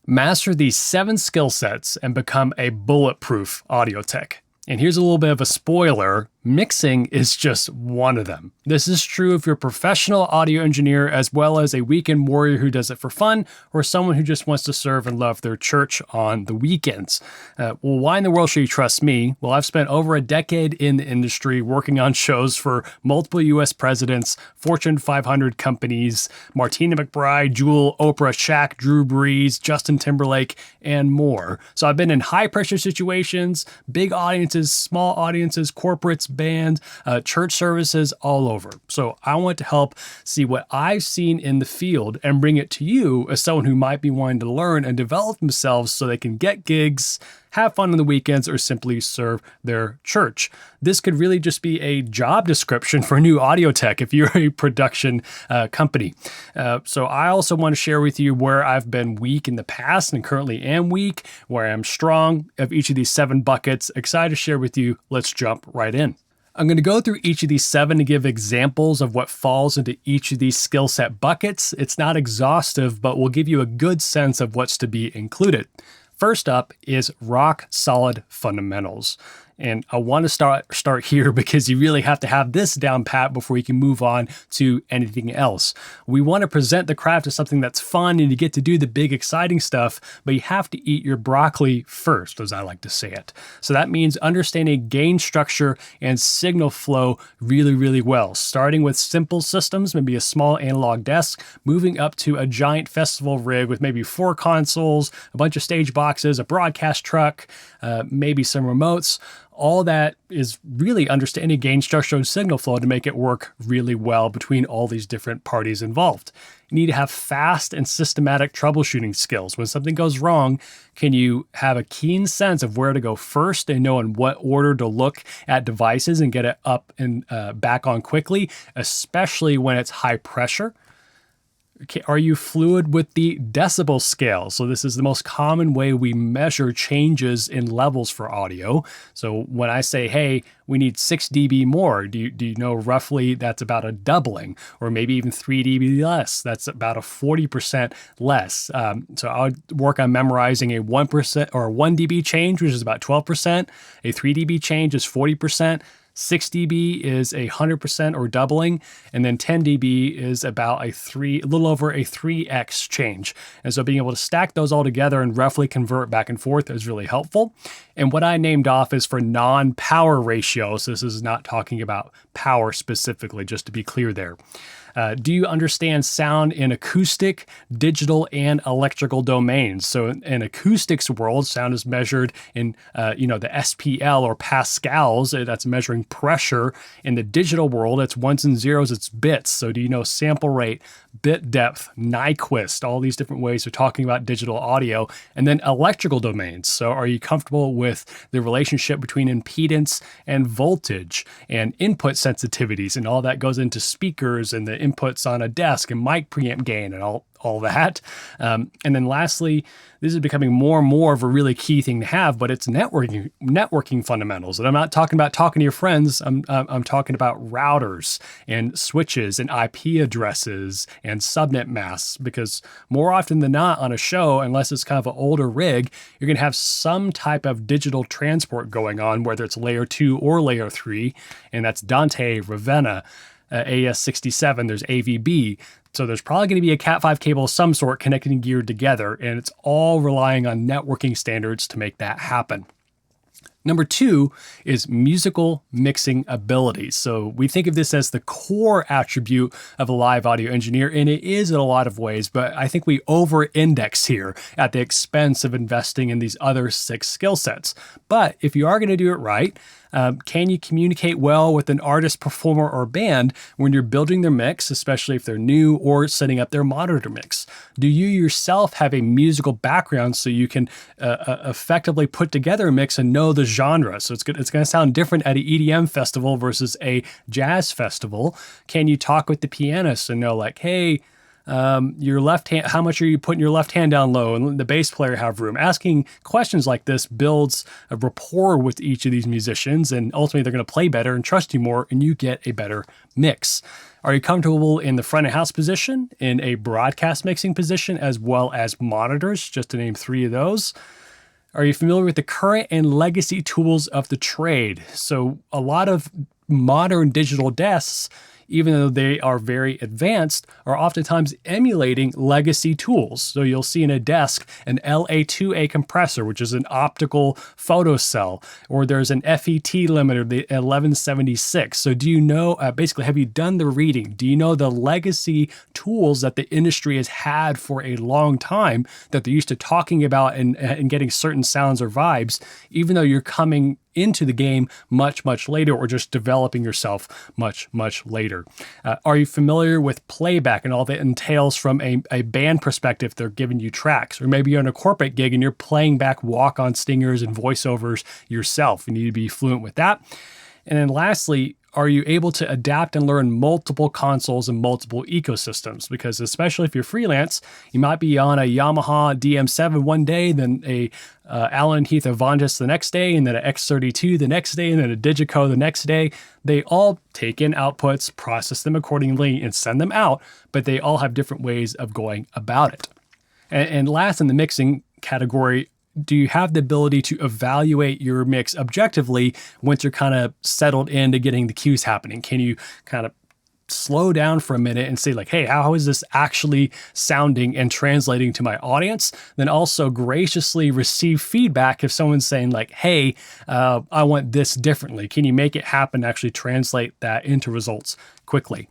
Master these 7 skill sets and become a bulletproof audio tech. And here's a little bit of a spoiler. Mixing is just one of them. This is true if you're a professional audio engineer as well as a weekend warrior who does it for fun or someone who just wants to serve and love their church on the weekends. Well, why in the world should you trust me? Well, I've spent over a decade in the industry working on shows for multiple US presidents, Fortune 500 companies, Martina McBride, Jewel, Oprah, Shaq, Drew Brees, Justin Timberlake, and more. So I've been in high pressure situations, big audiences, small audiences, corporates, bands, church services, all over. So I want to help see what I've seen in the field and bring it to you as someone who might be wanting to learn and develop themselves so they can get gigs, have fun on the weekends, or simply serve their church. This could really just be a job description for a new audio tech if you're a production company. So I also want to share with you where I've been weak in the past and currently am weak, where I'm strong of each of these 7 buckets. Excited to share with you. Let's jump right in. I'm going to go through each of these 7 to give examples of what falls into each of these skill set buckets. It's not exhaustive, but will give you a good sense of what's to be included. First up is rock solid fundamentals. And I want to start here because you really have to have this down pat before you can move on to anything else. We want to present the craft as something that's fun and you get to do the big exciting stuff, but you have to eat your broccoli first, as I like to say it. So that means understanding gain structure and signal flow really, really well, starting with simple systems, maybe a small analog desk, moving up to a giant festival rig with maybe 4 consoles, a bunch of stage boxes, a broadcast truck, maybe some remotes. All that is really understanding gain structure and signal flow to make it work really well between all these different parties involved. You need to have fast and systematic troubleshooting skills. When something goes wrong, can you have a keen sense of where to go first and know in what order to look at devices and get it up and back on quickly, especially when it's high pressure? Are you fluid with the decibel scale? So this is the most common way we measure changes in levels for audio. So when I say, hey, we need 6 dB more, do you know roughly that's about a doubling, or maybe even 3 dB less? That's about a 40% less. So I would work on memorizing a 1% or 1 dB change, which is about 12%. A 3 dB change is 40%. 6 dB is 100% or doubling, and then 10 dB is about a little over a 3x change. And so being able to stack those all together and roughly convert back and forth is really helpful. And what I named off is for non-power ratios. This is not talking about power specifically, just to be clear there. Do you understand sound in acoustic, digital, and electrical domains? So in acoustics world, sound is measured in the SPL or pascals. That's measuring pressure. In the digital world, it's ones and zeros, it's bits. So do you know sample rate, bit depth, Nyquist, all these different ways of talking about digital audio? And then electrical domains. So are you comfortable with the relationship between impedance and voltage and input sensitivities, and all that goes into speakers and the inputs on a desk and mic preamp gain and all that. And then lastly, this is becoming more and more of a really key thing to have, but it's networking fundamentals. And I'm not talking about talking to your friends. I'm talking about routers and switches and IP addresses and subnet masks, because more often than not on a show, unless it's kind of an older rig, you're going to have some type of digital transport going on, whether it's layer 2 or layer 3. And that's Dante, Ravenna, AS67, there's AVB. So there's probably going to be a Cat5 cable of some sort connecting gear together, and it's all relying on networking standards to make that happen. Number 2 is musical mixing abilities. So we think of this as the core attribute of a live audio engineer, and it is in a lot of ways, but I think we over-index here at the expense of investing in these other 6 skill sets. But if you are going to do it right, can you communicate well with an artist, performer, or band when you're building their mix, especially if they're new or setting up their monitor mix? Do you yourself have a musical background so you can effectively put together a mix and know the genre? So it's going to sound different at an EDM festival versus a jazz festival. Can you talk with the pianist and know, like, hey, your left hand, how much are you putting your left hand down low, and the bass player have room? Asking questions like this builds a rapport with each of these musicians, and ultimately they're going to play better and trust you more, and you get a better mix. Are you comfortable in the front of house position, in a broadcast mixing position, as well as monitors, just to name 3 of those? Are you familiar with the current and legacy tools of the trade? So a lot of modern digital desks, even though they are very advanced, are oftentimes emulating legacy tools. So you'll see in a desk an LA2A compressor, which is an optical photocell, or there's an FET limiter, the 1176. So do you know, basically, have you done the reading? Do you know the legacy tools that the industry has had for a long time that they're used to talking about and getting certain sounds or vibes, even though you're coming into the game much, much later, or just developing yourself much, much later? Are you familiar with playback and all that entails from a band perspective? They're giving you tracks, or maybe you're on a corporate gig and you're playing back walk-on stingers and voiceovers yourself. You need to be fluent with that. And then lastly, are you able to adapt and learn multiple consoles and multiple ecosystems? Because especially if you're freelance, you might be on a Yamaha DM7 one day, then a Allen Heath Avantis the next day, and then an X32 the next day, and then a Digico the next day. They all take in outputs, process them accordingly, and send them out, but they all have different ways of going about it. And last in the mixing category, do you have the ability to evaluate your mix objectively once you're kind of settled into getting the cues happening? Can you kind of slow down for a minute and say like, hey, how is this actually sounding and translating to my audience? Then also graciously receive feedback if someone's saying like, hey, I want this differently. Can you make it happen, actually translate that into results quickly?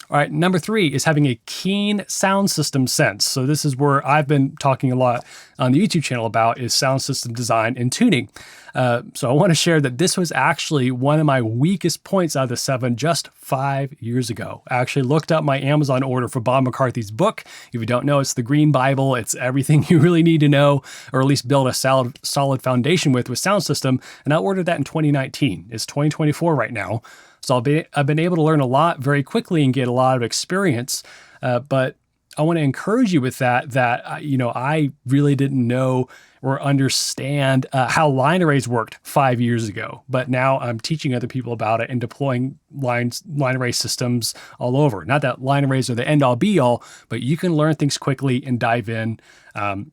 All right, number 3 is having a keen sound system sense. So this is where I've been talking a lot on the YouTube channel about is sound system design and tuning. So I want to share that this was actually one of my weakest points out of the 7 just 5 years ago. I actually looked up my Amazon order for Bob McCarthy's book. If you don't know, it's the Green Bible. It's everything you really need to know, or at least build a solid foundation with sound system. And I ordered that in 2019. It's 2024 right now. So I've been able to learn a lot very quickly and get a lot of experience, but I want to encourage you with that I really didn't know or understand how line arrays worked 5 years ago, but now I'm teaching other people about it and deploying line array systems all over. Not that line arrays are the end all be all, but you can learn things quickly and dive in.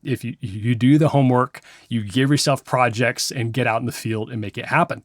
If you do the homework, you give yourself projects and get out in the field and make it happen.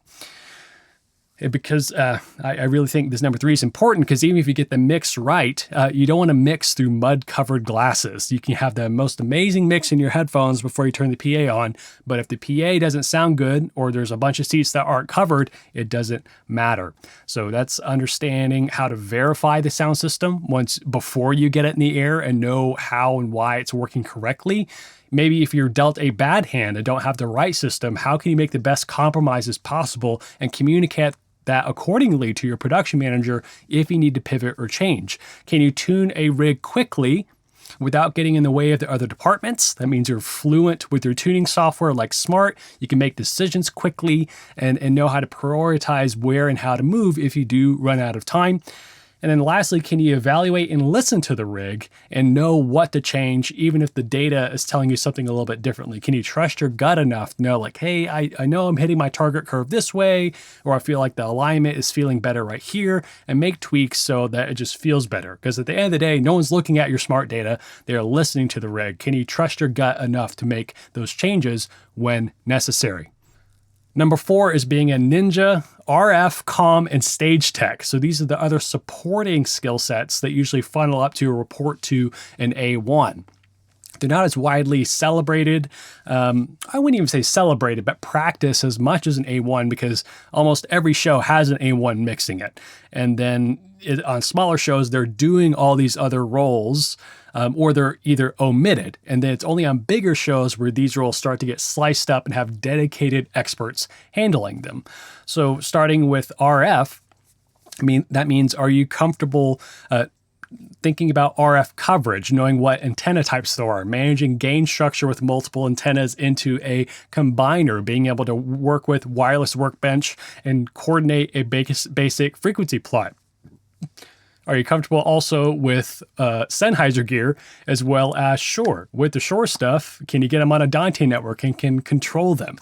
Because I really think this number 3 is important, because even if you get the mix right, you don't want to mix through mud-covered glasses. You can have the most amazing mix in your headphones before you turn the PA on, but if the PA doesn't sound good, or there's a bunch of seats that aren't covered, it doesn't matter. So that's understanding how to verify the sound system before you get it in the air and know how and why it's working correctly. Maybe if you're dealt a bad hand and don't have the right system, how can you make the best compromises possible and communicate that accordingly to your production manager if you need to pivot or change? Can you tune a rig quickly without getting in the way of the other departments? That means you're fluent with your tuning software like Smart. You can make decisions quickly and know how to prioritize where and how to move if you do run out of time. And then lastly, can you evaluate and listen to the rig and know what to change, even if the data is telling you something a little bit differently? Can you trust your gut enough to know like, hey, I know I'm hitting my target curve this way, or I feel like the alignment is feeling better right here, and make tweaks so that it just feels better? Because at the end of the day, no one's looking at your smart data. They're listening to the rig. Can you trust your gut enough to make those changes when necessary? Number 4 is being a ninja, RF, comm, and stage tech. So these are the other supporting skill sets that usually funnel up to a report to an A1. They're not as widely celebrated. I wouldn't even say celebrated, but practiced as much as an A1, because almost every show has an A1 mixing it. And then on smaller shows, they're doing all these other roles, or they're either omitted. And then it's only on bigger shows where these roles start to get sliced up and have dedicated experts handling them. So starting with RF, that means, are you comfortable thinking about RF coverage, knowing what antenna types there are, managing gain structure with multiple antennas into a combiner, being able to work with wireless workbench and coordinate a basic frequency plot? Are you comfortable also with Sennheiser gear as well as Shure? With the Shure stuff, can you get them on a Dante network and can control them?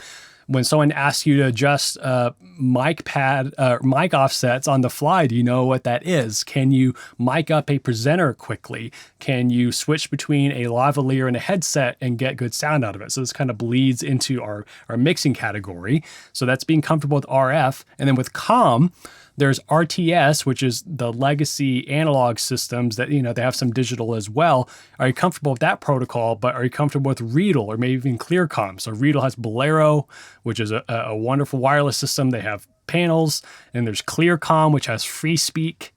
When someone asks you to adjust mic offsets on the fly, do you know what that is? Can you mic up a presenter quickly? Can you switch between a lavalier and a headset and get good sound out of it? So this kind of bleeds into our mixing category. So that's being comfortable with RF. And then with Comm, there's RTS, which is the legacy analog systems that, they have some digital as well. Are you comfortable with that protocol? But are you comfortable with Riedel or maybe even ClearComm? So Riedel has Bolero, which is a wonderful wireless system. They have panels, and there's ClearComm, which has FreeSpeak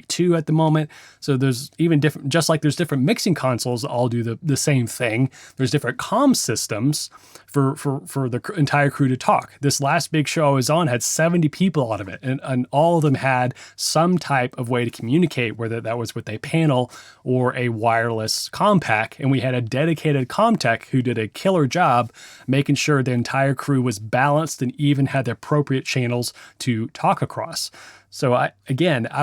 2 at the moment. So there's even different, just like there's different mixing consoles that all do the same thing. There's different comm systems for the entire crew to talk. This last big show I was on had 70 people out of it, and all of them had some type of way to communicate, whether that was with a panel or a wireless comm pack. And we had a dedicated comm tech who did a killer job making sure the entire crew was balanced and even had the appropriate channels to talk across. So I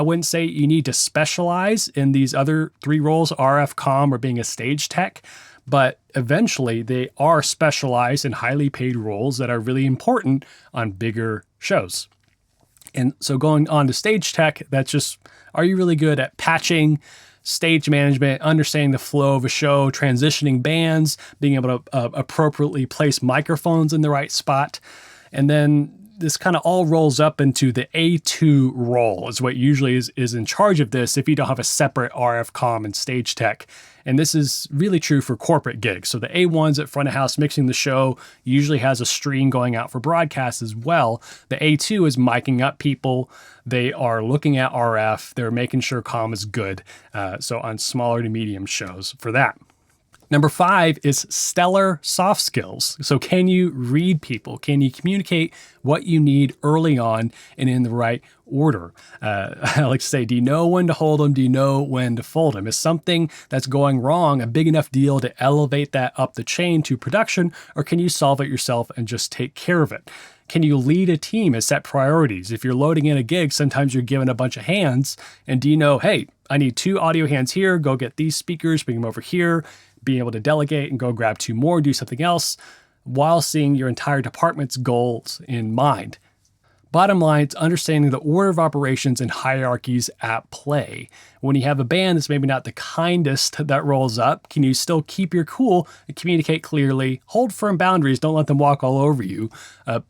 wouldn't say you need to specialize in these other three roles, RF, comm, or being a stage tech, but eventually they are specialized in highly paid roles that are really important on bigger shows. And so going on to stage tech, that's just, are you really good at patching, stage management, understanding the flow of a show, transitioning bands, being able to appropriately place microphones in the right spot? And then this kind of all rolls up into the A2 role is what usually is in charge of this if you don't have a separate RF, comm, and stage tech. And this is really true for corporate gigs. So the A1's at front of house mixing the show usually has a stream going out for broadcast as well. The A2 is miking up people. They are looking at RF. They're making sure comm is good. So on smaller to medium shows for that. Number 5 is stellar soft skills. So can you read people? Can you communicate what you need early on and in the right order? I like to say, do you know when to hold them? Do you know when to fold them? Is something that's going wrong a big enough deal to elevate that up the chain to production, or can you solve it yourself and just take care of it? Can you lead a team and set priorities? If you're loading in a gig, sometimes you're given a bunch of hands, and do you know, hey, I need 2 audio hands here, go get these speakers, bring them over here, being able to delegate and go grab 2 more, do something else, while seeing your entire department's goals in mind. Bottom line, it's understanding the order of operations and hierarchies at play. When you have a band that's maybe not the kindest that rolls up, can you still keep your cool and communicate clearly, hold firm boundaries, don't let them walk all over you,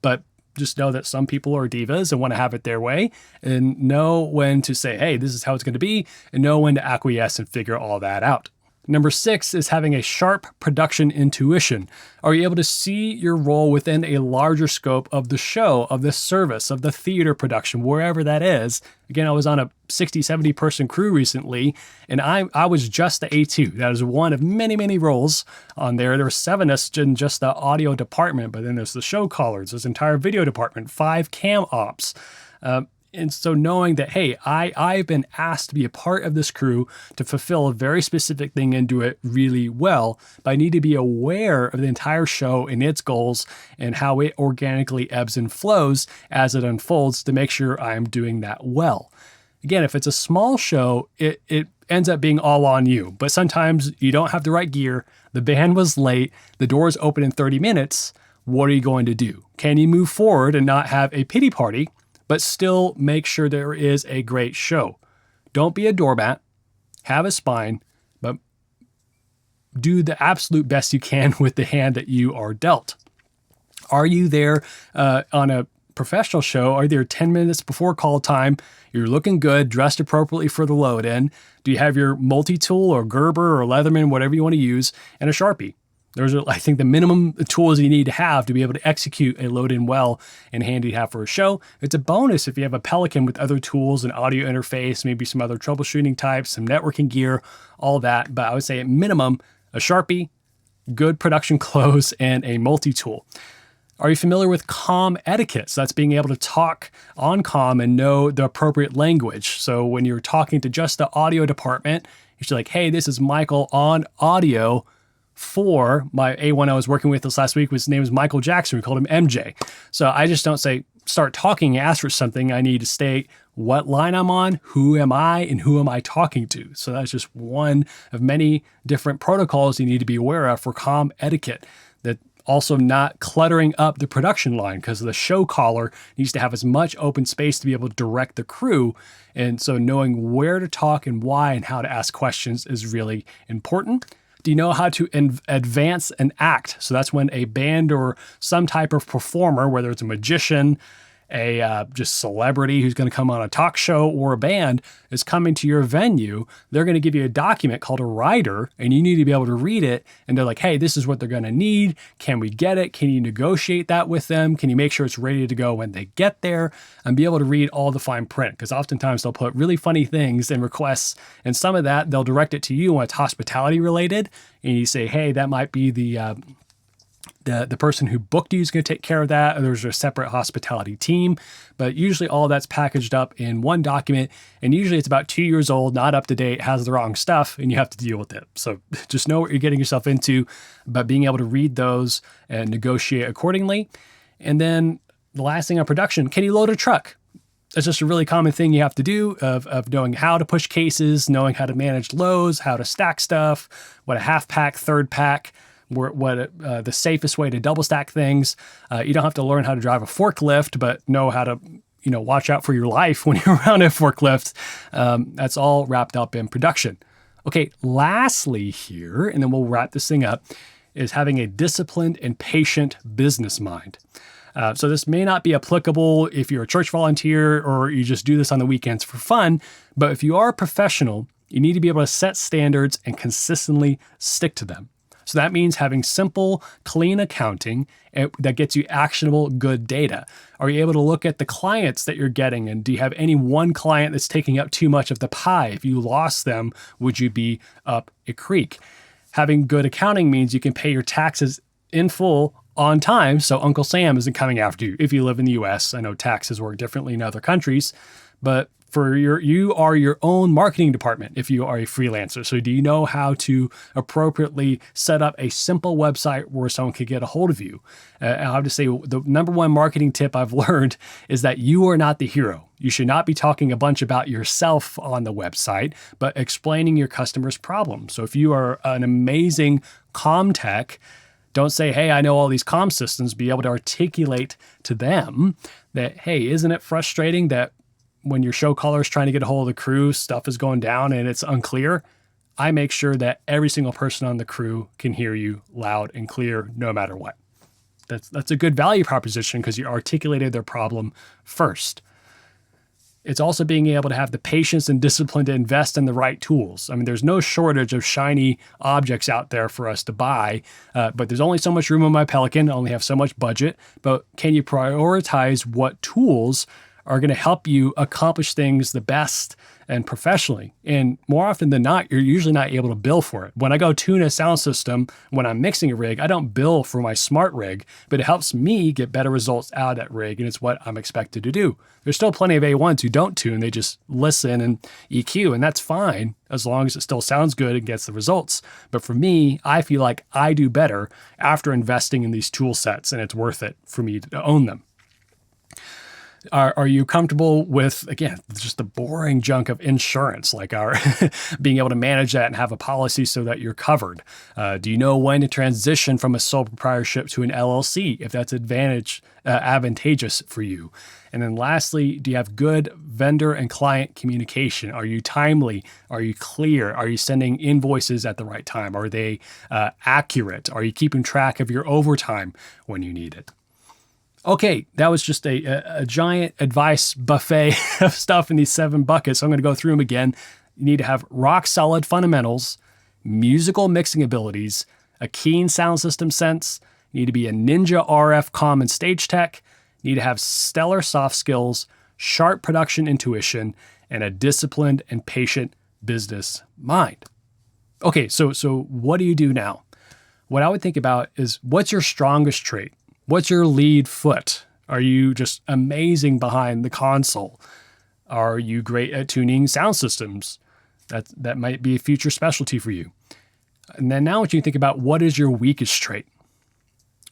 but just know that some people are divas and want to have it their way, and know when to say, hey, this is how it's going to be, and know when to acquiesce and figure all that out. Number 6 is having a sharp production intuition. Are you able to see your role within a larger scope of the show, of the service, of the theater production, wherever that is? Again, I was on a 60, 70 person crew recently, and I was just the A2. That is one of many, many roles on there. There were 7 of us in just the audio department, but then there's the show callers, there's entire video department, 5 cam ops. And so knowing that, hey, I've been asked to be a part of this crew to fulfill a very specific thing and do it really well, but I need to be aware of the entire show and its goals and how it organically ebbs and flows as it unfolds to make sure I'm doing that well. Again, if it's a small show, it ends up being all on you, but sometimes you don't have the right gear, the band was late, the doors open in 30 minutes, what are you going to do? Can you move forward and not have a pity party, but still make sure there is a great show? Don't be a doormat, have a spine, but do the absolute best you can with the hand that you are dealt. Are you there on a professional show? Are you there 10 minutes before call time? You're looking good, dressed appropriately for the load in. Do you have your multi-tool or Gerber or Leatherman, whatever you want to use, and a Sharpie? Those are, I think, the minimum tools you need to have to be able to execute a load-in well and handy to have for a show. It's a bonus if you have a Pelican with other tools, an audio interface, maybe some other troubleshooting types, some networking gear, all that. But I would say at minimum, a Sharpie, good production clothes, and a multi-tool. Are you familiar with comm etiquette? So that's being able to talk on comm and know the appropriate language. So when you're talking to just the audio department, you're just like, hey, this is Michael on audio for my A1 I was working with this last week. His name is Michael Jackson. We called him MJ. So I just don't say, start talking, ask for something. I need to stay what line I'm on, who am I, and who am I talking to. So that's just one of many different protocols you need to be aware of for comm etiquette. That also not cluttering up the production line, because the show caller needs to have as much open space to be able to direct the crew. And so knowing where to talk and why and how to ask questions is really important. Do you know how to advance an act? So that's when a band or some type of performer, whether it's a magician, a just celebrity who's going to come on a talk show, or a band is coming to your venue, they're going to give you a document called a rider, and you need to be able to read it. And they're like, hey, this is what they're going to need. Can we get it? Can you negotiate that with them? Can you make sure it's ready to go when they get there? And be able to read all the fine print, because oftentimes they'll put really funny things in requests, and some of that they'll direct it to you when it's hospitality related. And you say, hey, that might be the person who booked you is going to take care of that, or there's a separate hospitality team. But usually all that's packaged up in one document, and usually it's about 2 years old, not up to date, has the wrong stuff, and you have to deal with it. So just know what you're getting yourself into, but being able to read those and negotiate accordingly. And then the last thing on production, can you load a truck? That's just a really common thing you have to do of knowing how to push cases, knowing how to manage loads, how to stack stuff, what a half pack, third pack, the safest way to double stack things. You don't have to learn how to drive a forklift, but know how to, watch out for your life when you're around a forklift. That's all wrapped up in production. Okay, lastly here, and then we'll wrap this thing up, is having a disciplined and patient business mind. So this may not be applicable if you're a church volunteer or you just do this on the weekends for fun, but if you are a professional, you need to be able to set standards and consistently stick to them. So that means having simple, clean accounting that gets you actionable, good data. Are you able to look at the clients that you're getting, and do you have any one client that's taking up too much of the pie? If you lost them, would you be up a creek? Having good accounting means you can pay your taxes in full on time, so Uncle Sam isn't coming after you. If you live in the US, I know taxes work differently in other countries, but you are your own marketing department if you are a freelancer. So do you know how to appropriately set up a simple website where someone could get a hold of you? I have to say, the number one marketing tip I've learned is that you are not the hero. You should not be talking a bunch about yourself on the website, but explaining your customer's problem. So if you are an amazing comm tech, don't say, hey, I know all these comm systems. Be able to articulate to them that, hey, isn't it frustrating that when your show caller is trying to get a hold of the crew, stuff is going down and it's unclear? I make sure that every single person on the crew can hear you loud and clear no matter what. That's a good value proposition because you articulated their problem first. It's also being able to have the patience and discipline to invest in the right tools. I mean, there's no shortage of shiny objects out there for us to buy, but there's only so much room on my Pelican. I only have so much budget. But can you prioritize what tools are going to help you accomplish things the best and professionally? And more often than not, you're usually not able to bill for it. When I go tune a sound system, when I'm mixing a rig, I don't bill for my smart rig, but it helps me get better results out of that rig, and it's what I'm expected to do. There's still plenty of A1s who don't tune. They just listen and EQ, and that's fine as long as it still sounds good and gets the results. But for me, I feel like I do better after investing in these tool sets, and it's worth it for me to own them. Are you comfortable with, again, just the boring junk of insurance, like our being able to manage that and have a policy so that you're covered? Do you know when to transition from a sole proprietorship to an LLC, if that's advantageous for you? And then lastly, do you have good vendor and client communication? Are you timely? Are you clear? Are you sending invoices at the right time? Are they accurate? Are you keeping track of your overtime when you need it? Okay, that was just a giant advice buffet of stuff in these 7 buckets. So I'm going to go through them again. You need to have rock solid fundamentals, musical mixing abilities, a keen sound system sense. You need to be a ninja RF comm and stage tech. You need to have stellar soft skills, sharp production intuition, and a disciplined and patient business mind. Okay, so what do you do now? What I would think about is, what's your strongest trait? What's your lead foot? Are you just amazing behind the console? Are you great at tuning sound systems? That might be a future specialty for you. And then now what you think about, what is your weakest trait?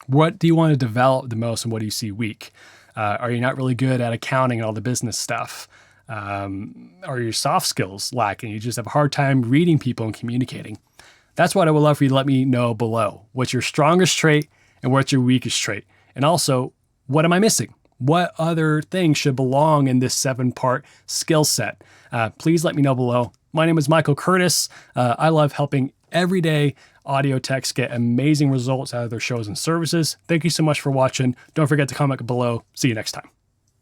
What do you want to develop the most, and what do you see weak? Are you not really good at accounting and all the business stuff? Are your soft skills lacking? You just have a hard time reading people and communicating? That's what I would love for you to let me know below. What's your strongest trait and what's your weakest trait? And also, what am I missing? What other things should belong in this 7-part skill set? Please let me know below. My name is Michael Curtis. I love helping everyday audio techs get amazing results out of their shows and services. Thank you so much for watching. Don't forget to comment below. See you next time.